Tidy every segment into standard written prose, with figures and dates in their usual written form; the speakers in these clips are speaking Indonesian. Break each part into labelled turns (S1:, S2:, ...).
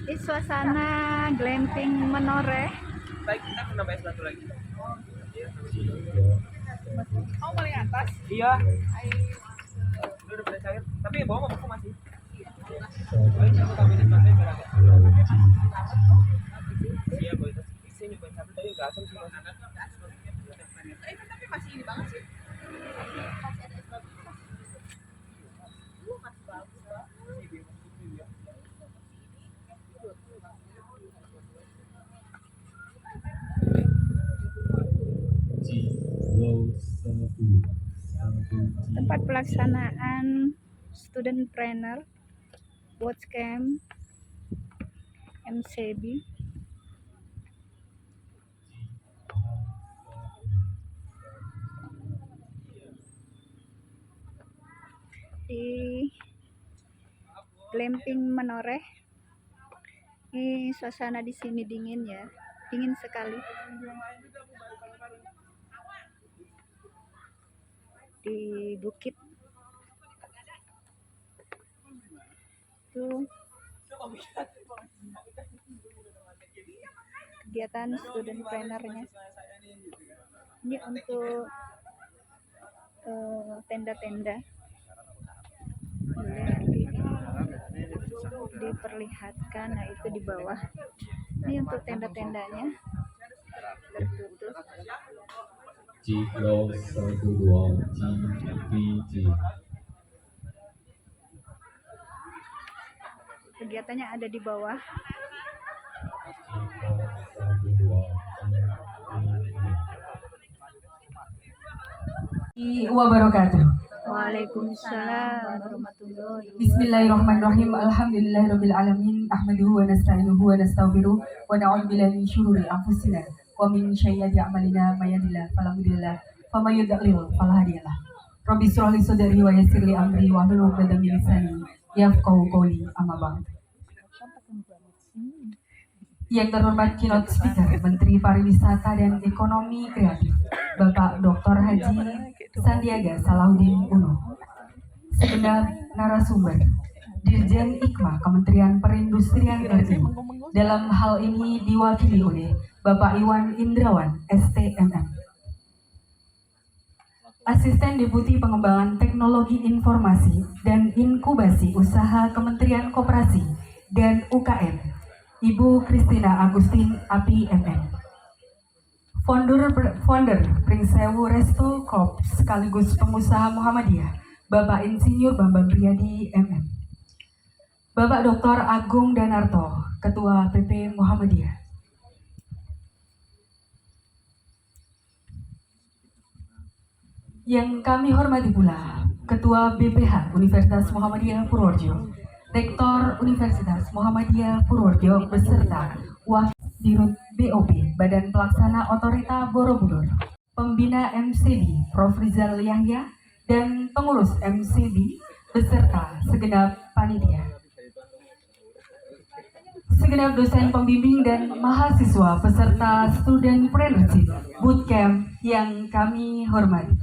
S1: Di suasana glamping Menoreh.
S2: Baik, kita mau nambah satu lagi. Oh, paling atas? Iya. Udah pada cair. Tapi bawah mau masih. Baik, aku tambahin sampai berapa? Iya, boleh. Sini buat satu tadi enggak asam sih. Tapi masih ini banget sih. Masih ada es batu. Masih bagus, Pak.
S1: Tempat pelaksanaan student trainer bootcamp MCB. Di glamping Menoreh. Ini suasana di sini dingin ya, dingin sekali. Di bukit itu kegiatan student trainernya. Ini untuk tenda-tenda diperlihatkan. Nah, itu di bawah. Ini untuk tenda-tendanya tertutup. Kegiatannya ada di bawah.
S3: Wabarakatuh.
S1: Waalaikumsalam warahmatullahi wabarakatuh.
S3: Bismillahirrahmanirrahim. Alhamdulillahirabbil alamin. Ahmaduhu wa nasta'inuhu wa nastaghfiruh wa na'udzu billahi min syururi anfusina wa min sayyiati a'malina may yahdihillahu fala mudhillalah wa may yudlil fala hadiyalah. Rabbi shrah li sadri wa yassir li amri wa hlul 'uqdatam min lisani yafqahu qawli. Amma ba'd. Yang terhormat keynote speaker Menteri Pariwisata dan Ekonomi Kreatif Bapak Dr. Haji Sandiaga Salahuddin Uno, segenap narasumber Dirjen IKMA Kementerian Perindustrian RI, dalam hal ini diwakili oleh Bapak Iwan Indrawan STMM, Asisten Deputi Pengembangan Teknologi Informasi dan Inkubasi Usaha Kementerian Koperasi dan UKM Ibu Christina Agustin API MM, Founder Pringsewu Resto Corp sekaligus pengusaha Muhammadiyah Bapak Insinyur Bambang Priyadi MM, Bapak Dr. Agung Danarto Ketua PP Muhammadiyah, yang kami hormati pula Ketua BPH Universitas Muhammadiyah Purworejo, Rektor Universitas Muhammadiyah Purworejo beserta Wakil Dirut BOP Badan Pelaksana Otorita Borobudur, Pembina MCB Prof. Rizal Yahya, dan pengurus MCB beserta segenap panitia, segenap dosen pembimbing dan mahasiswa peserta Student Preneurship Bootcamp yang kami hormati.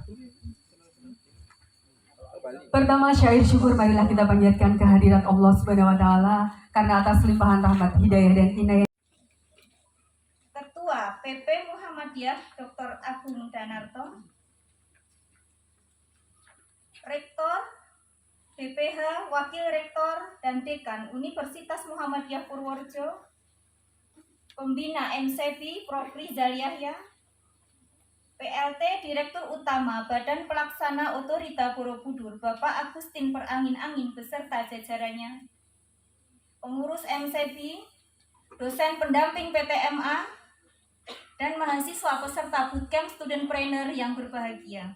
S3: Pertama, syair syukur marilah kita panjatkan kehadirat Allah Subhanahu wa taala karena atas limpahan rahmat, hidayah dan inayah.
S1: Ketua PP Muhammadiyah Dr. Agung Danarto, Rektor BPH, Wakil Rektor dan Dekan Universitas Muhammadiyah Purworejo, Pembina MCB Prof. Rizal Yahya, PLT Direktur Utama Badan Pelaksana Otorita Borobudur Bapak Agustin Perangin-Angin beserta jajarannya, pengurus MCB, dosen pendamping PTMA, dan mahasiswa peserta bootcamp student trainer yang berbahagia.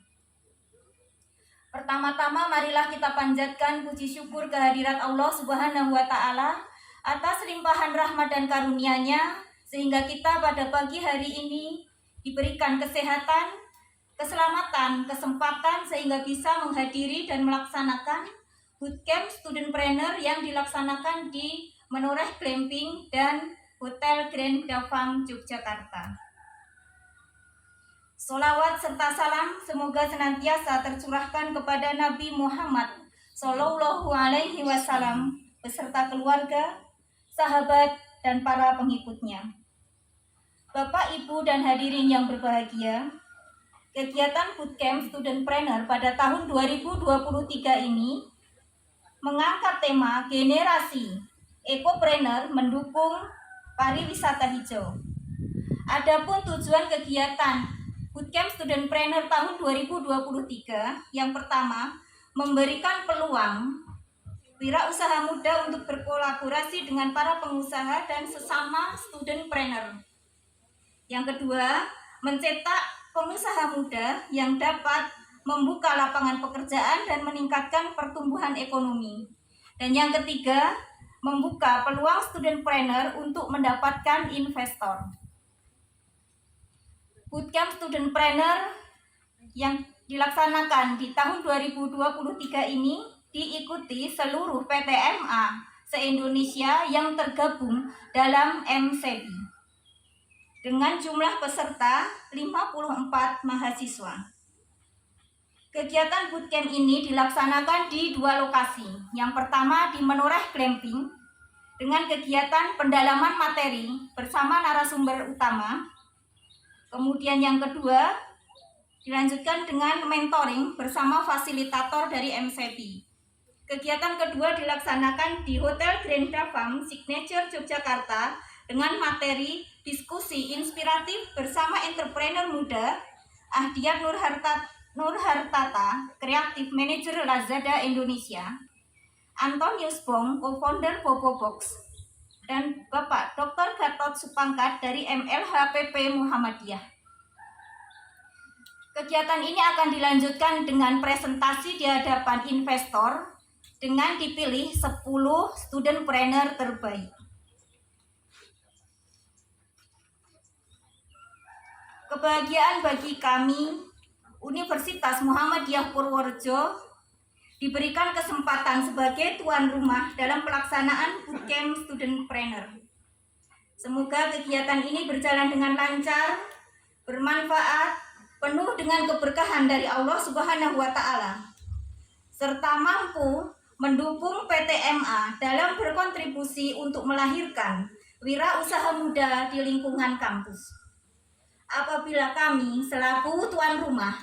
S1: Pertama-tama marilah kita panjatkan puji syukur kehadirat Allah Subhanahu wa taala atas limpahan rahmat dan karunia-Nya sehingga kita pada pagi hari ini diberikan kesehatan, keselamatan, kesempatan sehingga bisa menghadiri dan melaksanakan bootcamp student trainer yang dilaksanakan di Menoreh Glamping dan Hotel Grand Davang Yogyakarta. Sholawat serta salam semoga senantiasa tercurahkan kepada Nabi Muhammad Sallallahu Alaihi Wasallam beserta keluarga, sahabat, dan para pengikutnya. Bapak, Ibu, dan hadirin yang berbahagia, kegiatan Bootcamp Studentpreneur pada tahun 2023 ini mengangkat tema generasi ekopreneur mendukung pariwisata hijau. Adapun tujuan kegiatan Bootcamp Studentpreneur tahun 2023 yang pertama, memberikan peluang wirausaha muda untuk berkolaborasi dengan para pengusaha dan sesama studentpreneur. Yang kedua, mencetak pengusaha muda yang dapat membuka lapangan pekerjaan dan meningkatkan pertumbuhan ekonomi. Dan yang ketiga, membuka peluang studentpreneur untuk mendapatkan investor. Bootcamp Studentpreneur yang dilaksanakan di tahun 2023 ini diikuti seluruh PTMA se-Indonesia yang tergabung dalam MCB dengan jumlah peserta 54 mahasiswa. Kegiatan bootcamp ini dilaksanakan di 2 lokasi. Yang pertama di Menoreh Glamping dengan kegiatan pendalaman materi bersama narasumber utama. Kemudian yang kedua dilanjutkan dengan mentoring bersama fasilitator dari MCB. Kegiatan kedua dilaksanakan di Hotel Grand Davang Signature Yogyakarta dengan materi diskusi inspiratif bersama entrepreneur muda Ahdiat Nurhartata, Creative Manager Lazada Indonesia, Antonius Bong, co-founder Bobo Box, dan Bapak Dr. Gatot Supangkat dari MLHPP Muhammadiyah. Kegiatan ini akan dilanjutkan dengan presentasi di hadapan investor dengan dipilih 10 studentpreneur terbaik. Kebahagiaan bagi kami, Universitas Muhammadiyah Purworejo diberikan kesempatan sebagai tuan rumah dalam pelaksanaan Bootcamp Studentpreneur. Semoga kegiatan ini berjalan dengan lancar, bermanfaat, penuh dengan keberkahan dari Allah Subhanahu wa Ta'ala, serta mampu mendukung PTMA dalam berkontribusi untuk melahirkan wirausaha muda di lingkungan kampus. Apabila kami selaku tuan rumah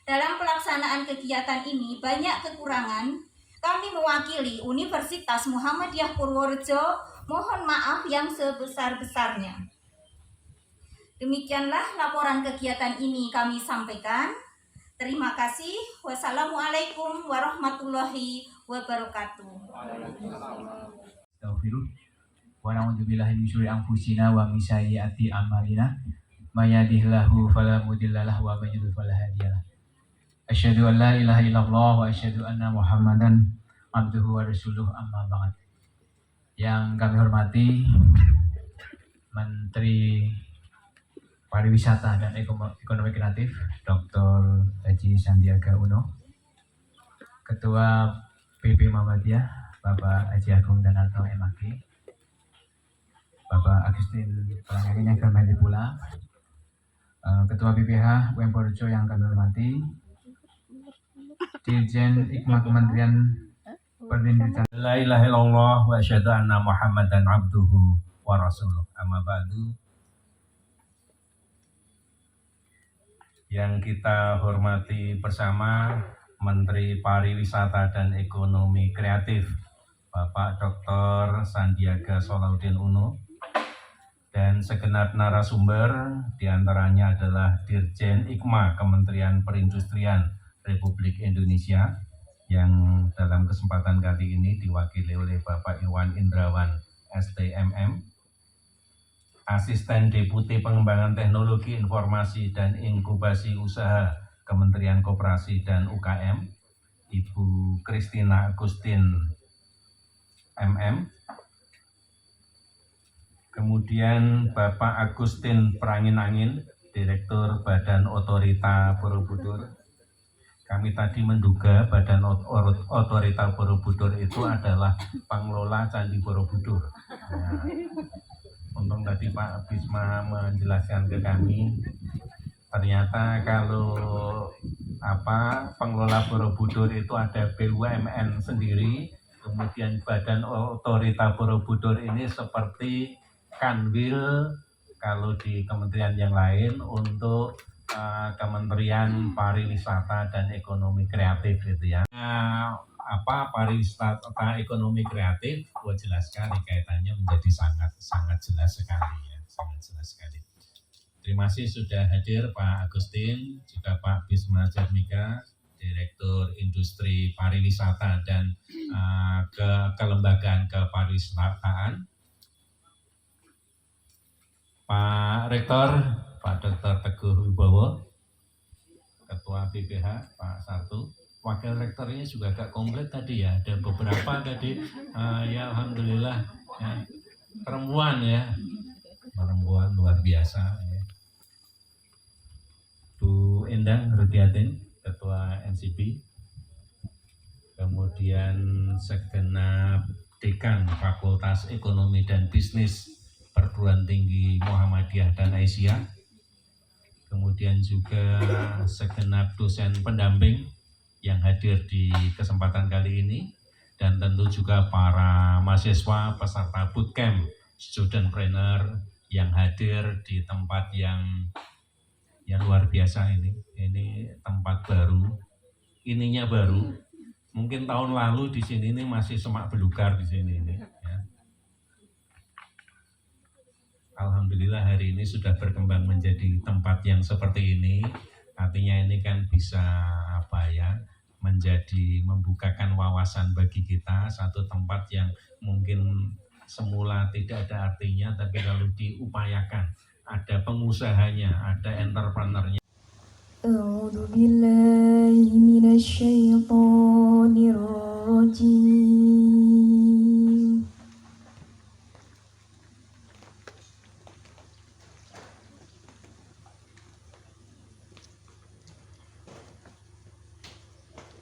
S1: dalam pelaksanaan kegiatan ini banyak kekurangan, kami mewakili Universitas Muhammadiyah Purworejo mohon maaf yang sebesar-besarnya. Demikianlah laporan kegiatan ini kami sampaikan. Terima kasih. Wassalamualaikum warahmatullahi wabarakatuh.
S4: Astaghfirullah wa na'udzubillahi min syururi anfusina wa min sayyiati a'malina may yahdihillahu fala mudhillalah wa may yudhlil fala hadiyalah. Asyhadu an la ilaha illallah wa asyhadu anna Muhammadan abduhu wa rasuluh, amma ba'd. Yang kami hormati Menteri Pariwisata dan Ekonomi Kreatif Dr. Haji Sandiaga Uno, Ketua PP Muhammadiyah Bapak Haji Agung Danarto MAG, Bapak Agustin Pelanggan yang kami hormati pula, Ketua BPH UM Purworejo yang kami hormati, Dirjen Hikmah Kementerian Perindustrian.
S5: La ilaha illallah wa asyhadu anna Muhammadan abduhu wa rasuluh. Amma ba'du. Yang kita hormati bersama Menteri Pariwisata dan Ekonomi Kreatif Bapak Dr. Sandiaga Salahuddin Uno, dan segenap narasumber, diantaranya adalah Dirjen Hikmah Kementerian Perindustrian Republik Indonesia yang dalam kesempatan kali ini diwakili oleh Bapak Iwan Indrawan STMM, Asisten Deputi Pengembangan Teknologi Informasi dan Inkubasi Usaha Kementerian Koperasi dan UKM, Ibu Christina Agustin MM, kemudian Bapak Agustin Prangin-Angin, Direktur Badan Otorita Borobudur. Kami tadi menduga Badan Otorita Borobudur itu adalah pengelola Candi Borobudur. Nah, untung tadi Pak Bisma menjelaskan ke kami, ternyata kalau pengelola Borobudur itu ada BUMN sendiri, kemudian Badan Otorita Borobudur ini seperti kanwil kalau di kementerian yang lain untuk Kementerian Pariwisata dan Ekonomi Kreatif gitu ya. Pariwisata ekonomi kreatif, jelas sekali kaitannya menjadi sangat jelas sekali ya, sangat jelas sekali. Terima kasih sudah hadir Pak Agustin, juga Pak Bisma Jarmika, Direktur Industri Pariwisata dan Kelembagaan Kepariwisataan. Pak Rektor, Pak Dr. Teguh Wibowo, Ketua BPH, Pak Sartu, Wakil Rektornya juga agak komplit tadi ya, ada beberapa tadi, ya Alhamdulillah, ya, perempuan luar biasa. Ya. Bu Endang Rudiatin, Ketua NCB, kemudian segenap Dekan Fakultas Ekonomi dan Bisnis Perguruan Tinggi Muhammadiyah dan Aisyah, kemudian juga segenap dosen pendamping yang hadir di kesempatan kali ini, dan tentu juga para mahasiswa peserta bootcamp studentpreneur yang hadir di tempat yang luar biasa ini. Ini tempat baru, ininya baru. Mungkin tahun lalu di sini ini masih semak belukar di sini ini. Ya. Alhamdulillah hari ini sudah berkembang menjadi tempat yang seperti ini. Artinya ini kan bisa menjadi membukakan wawasan bagi kita, satu tempat yang mungkin semula tidak ada artinya, tapi kalau diupayakan, ada pengusahanya, ada entrepreneurnya.
S6: A'udzu billahi minasyaitonir rajim.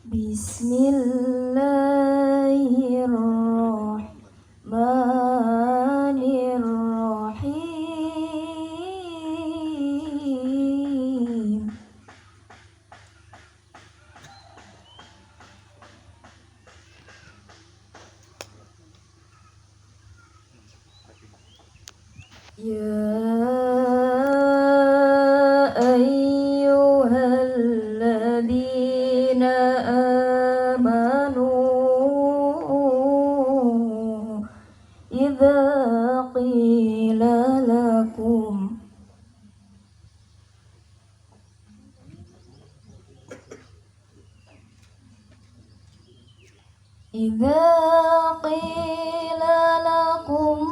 S6: Bismillahirrahmanirrahim. Ya ayyuhalladzina amanu idza qila lakum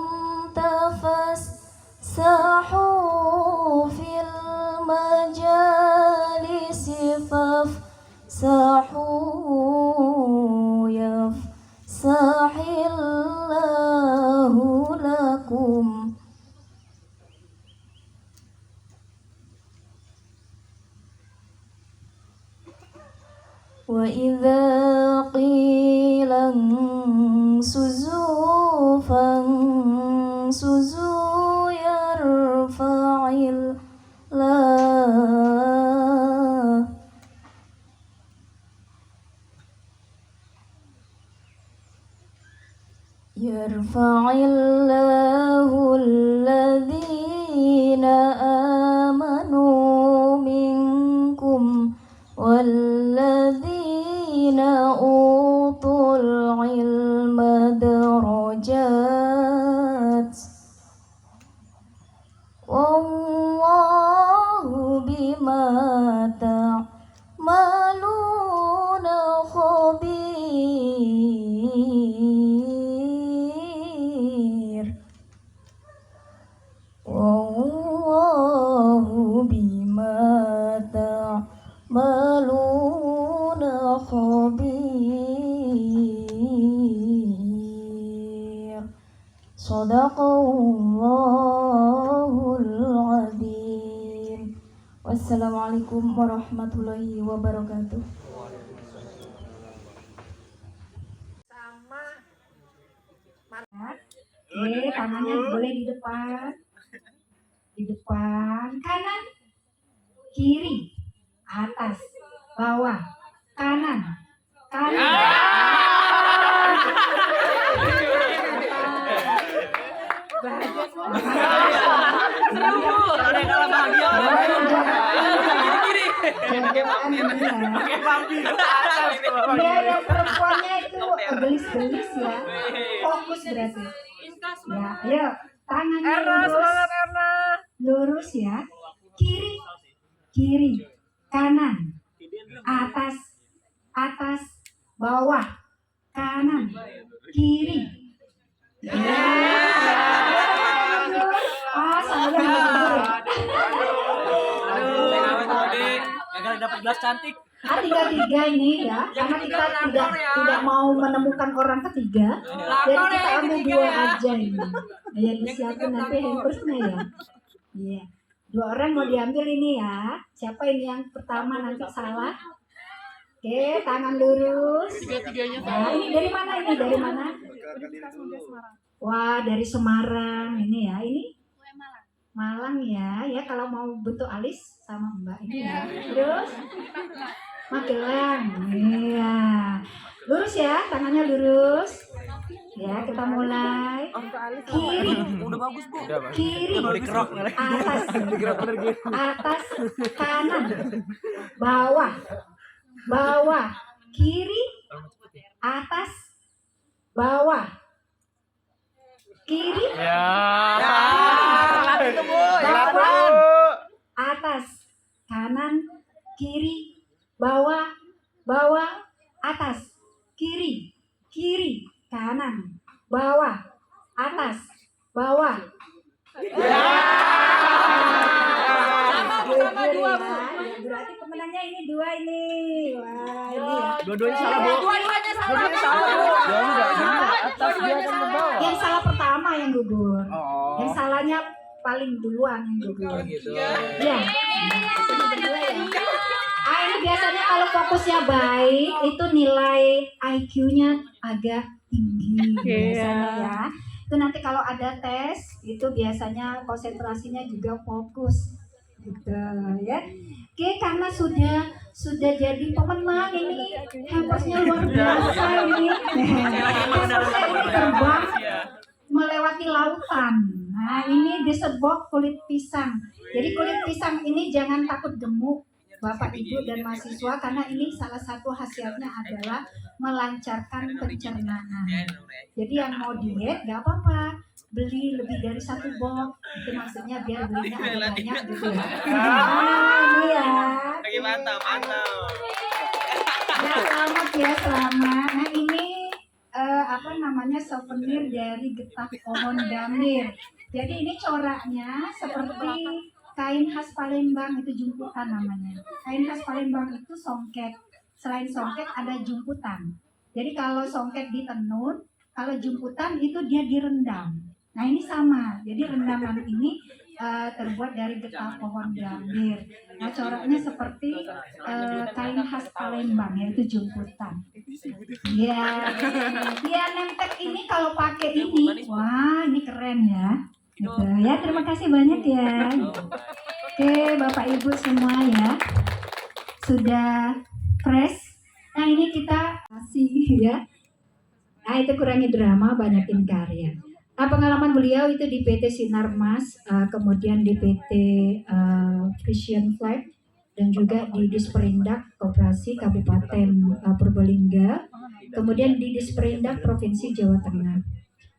S6: tafassahu fil majalisi fafsahu yafsahillahu lakum. Wa idza qila ansuzu fansuzu yarfa'illahu alladhina amanu minkum walladhina utul ilma darajat. Wallahu bima ta'maluna khabir. Wallahu bima ta'maluna khabir. Shadaqallahul azim. Wassalamualaikum warahmatullahi wabarakatuh.
S7: Oke, tangannya boleh di depan, kanan, kiri, atas, bawah, kanan,
S2: Ada yang kalah bahagia.
S7: Dia yang perempuannya itu gelis-gelis ya. Fokus berarti. Ya, ayo tangannya lurus. Lurus ya. Kiri, kiri, kanan, atas, atas, bawah, kanan, kiri. Ya. Ah, saya
S2: Gagal dapat gelas cantik.
S7: tiga ini ya, karena kita tidak mau menemukan orang ketiga, jadi kita ambil dua aja ini. Ya disiapin nanti hampersnya ya. Iya, 2 orang mau diambil ini ya. Siapa ini yang pertama nanti salah? Oke, tangan lurus. Nah, ini dari mana ini? Dari mana? Wah, dari Semarang ini ya. Ini Malang ya. Ya kalau mau bentuk alis sama Mbak ini ya. Terus Magelang. Iya. Lurus ya, tangannya lurus. Ya, kita mulai. Kiri.
S2: Udah bagus, Bu.
S7: Kiri. Atas. Atas, kanan. Bawah. Bawah. Kiri. Atas. Bawah. Kiri. Bawah. Atas. Kanan. Kiri. Bawah. Bawah. Atas. Kiri. Kiri. Kanan. Bawah. Atas. Bawah. Sama 2, Bu. Berarti pemenangnya ini 2 ini. Wah, ini ya.
S2: Dua-duanya salah, Bu.
S1: Dua-duanya salah.
S2: Atas dia kan ke bawah.
S7: Yang salah pertama yang gugur.
S2: Oh.
S7: Yang salahnya paling duluan yang gugur.
S2: Gitu.
S7: Iya. Sudah berdua ya. Ah, ini biasanya kalau fokusnya baik itu nilai IQ-nya agak tinggi biasanya ya. Itu nanti kalau ada tes itu biasanya konsentrasinya juga fokus gitu ya. Oke, karena sudah jadi pemenang ini, hampersnya luar biasa ini. Hampersnya ini terbang melewati lautan. Nah, ini disebut kulit pisang. Jadi kulit pisang ini jangan takut gemuk, Bapak Ibu dan mahasiswa, karena ini salah satu khasiatnya adalah melancarkan pencernaan. Jadi yang mau diet gak apa-apa, beli lebih dari 1 box, itu maksudnya biar belinya agak banyak gitu ya. Nah, ini ya.
S2: Mantap.
S7: Ya, selamat ya, selamat. Nah, ini apa namanya, souvenir dari getah pohon gambir. Jadi ini coraknya seperti kain khas Palembang, itu jumputan namanya. Kain khas Palembang itu songket. Selain songket ada jumputan. Jadi kalau songket ditenun, kalau jumputan itu dia direndam. Nah ini sama. Jadi rendaman ini terbuat dari getah pohon gambir. Nah coraknya seperti kain khas Palembang, yaitu jumputan. Ya, dia nemtek ini kalau pakai ini, wah ini keren ya. Gitu ya, terima kasih banyak ya. Oke, Bapak Ibu semua ya, sudah fresh. Nah ini kita kasih ya. Nah itu kurangi drama, banyakin karya. Nah, pengalaman beliau itu di PT Sinarmas, kemudian di PT Vision Flag, dan juga di Disperindak Koperasi Kabupaten Purbalingga, kemudian di Disperindak Provinsi Jawa Tengah.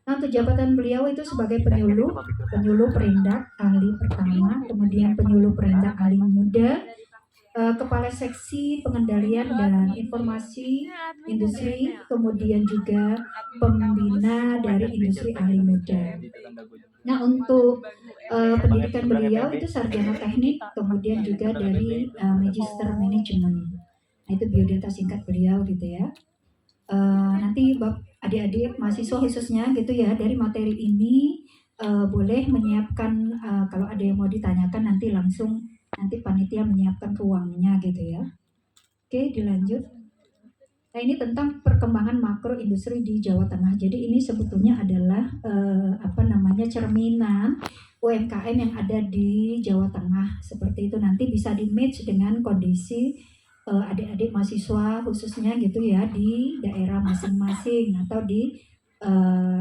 S7: Nah, untuk jabatan beliau itu sebagai penyuluh perindak ahli pertama, kemudian penyuluh perindak ahli muda, kepala seksi pengendalian dan informasi industri, kemudian juga pembina dari industri ahli muda. Nah, untuk pendidikan beliau itu sarjana teknik, kemudian juga dari magister manajemen. Nah, itu biodata singkat beliau gitu ya. Nanti adik-adik mahasiswa khususnya gitu ya, dari materi ini boleh menyiapkan kalau ada yang mau ditanyakan nanti langsung nanti panitia menyiapkan ruangnya gitu ya. Oke, dilanjut. Nah, ini tentang perkembangan makro industri di Jawa Tengah. Jadi ini sebetulnya adalah cerminan UMKM yang ada di Jawa Tengah. Seperti itu, nanti bisa di-match dengan kondisi adik-adik mahasiswa khususnya gitu ya di daerah masing-masing atau di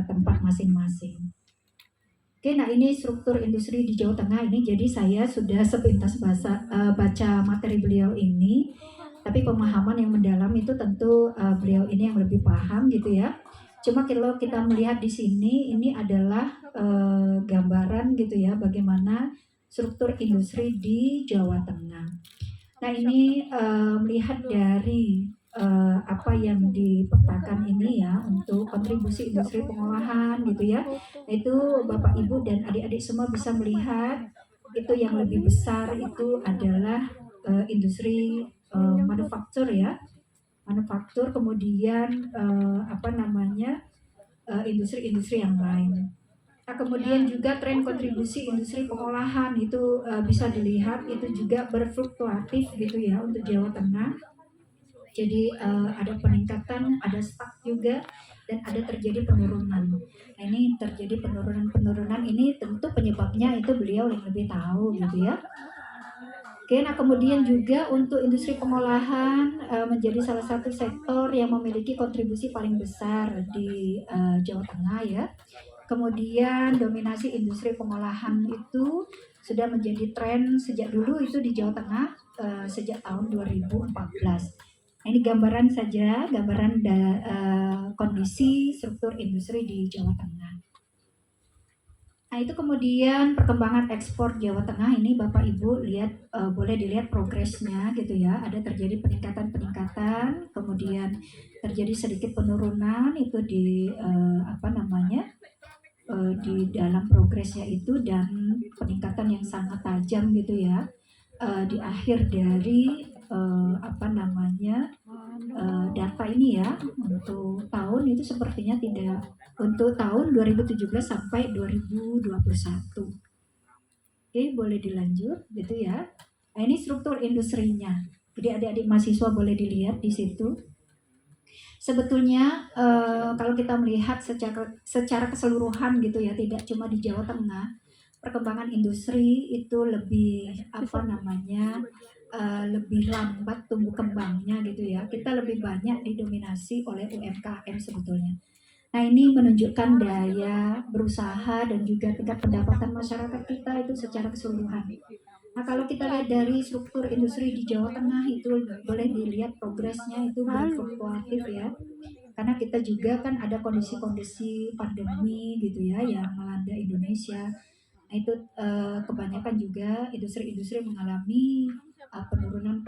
S7: tempat masing-masing. Oke, nah ini struktur industri di Jawa Tengah ini. Jadi saya sudah sepintas baca materi beliau ini, tapi pemahaman yang mendalam itu tentu beliau ini yang lebih paham gitu ya. Cuma kalau kita melihat di sini, ini adalah gambaran gitu ya bagaimana struktur industri di Jawa Tengah. Nah ini melihat dari apa yang dipetakan ini ya untuk kontribusi industri pengolahan gitu ya. Itu Bapak Ibu dan adik-adik semua bisa melihat itu yang lebih besar itu adalah industri manufaktur ya. Manufaktur, kemudian industri-industri yang lain. Nah, kemudian juga tren kontribusi industri pengolahan itu bisa dilihat itu juga berfluktuatif gitu ya untuk Jawa Tengah. Jadi ada peningkatan, ada stuck juga, dan ada terjadi penurunan. Nah ini terjadi penurunan ini tentu penyebabnya itu beliau yang lebih tahu gitu ya. Oke, nah kemudian juga untuk industri pengolahan menjadi salah satu sektor yang memiliki kontribusi paling besar di Jawa Tengah ya. Kemudian dominasi industri pengolahan itu sudah menjadi tren sejak dulu itu di Jawa Tengah sejak tahun 2014. Nah, ini gambaran saja, gambaran kondisi struktur industri di Jawa Tengah. Nah itu kemudian perkembangan ekspor Jawa Tengah ini Bapak Ibu lihat boleh dilihat progresnya gitu ya. Ada terjadi peningkatan, kemudian terjadi sedikit penurunan itu di di dalam progresnya itu, dan peningkatan yang sangat tajam gitu ya di akhir dari data ini ya. Untuk tahun itu sepertinya tidak, untuk tahun 2017 sampai 2021. Oke, boleh dilanjut gitu ya. Nah ini struktur industrinya, jadi adik-adik mahasiswa boleh dilihat di situ. Sebetulnya kalau kita melihat secara keseluruhan gitu ya, tidak cuma di Jawa Tengah, perkembangan industri itu lebih lebih lambat tumbuh kembangnya gitu ya. Kita lebih banyak didominasi oleh UMKM sebetulnya. Nah ini menunjukkan daya berusaha dan juga tingkat pendapatan masyarakat kita itu secara keseluruhan. Nah kalau kita lihat dari struktur industri di Jawa Tengah itu boleh dilihat progresnya itu berfluktuatif ya. Karena kita juga kan ada kondisi-kondisi pandemi gitu ya yang melanda Indonesia. Nah itu kebanyakan juga industri-industri mengalami penurunan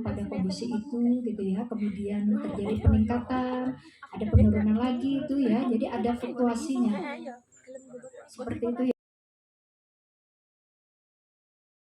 S7: pada kondisi itu gitu ya. Kemudian terjadi peningkatan, ada penurunan lagi itu ya. Jadi ada fluktuasinya seperti itu ya.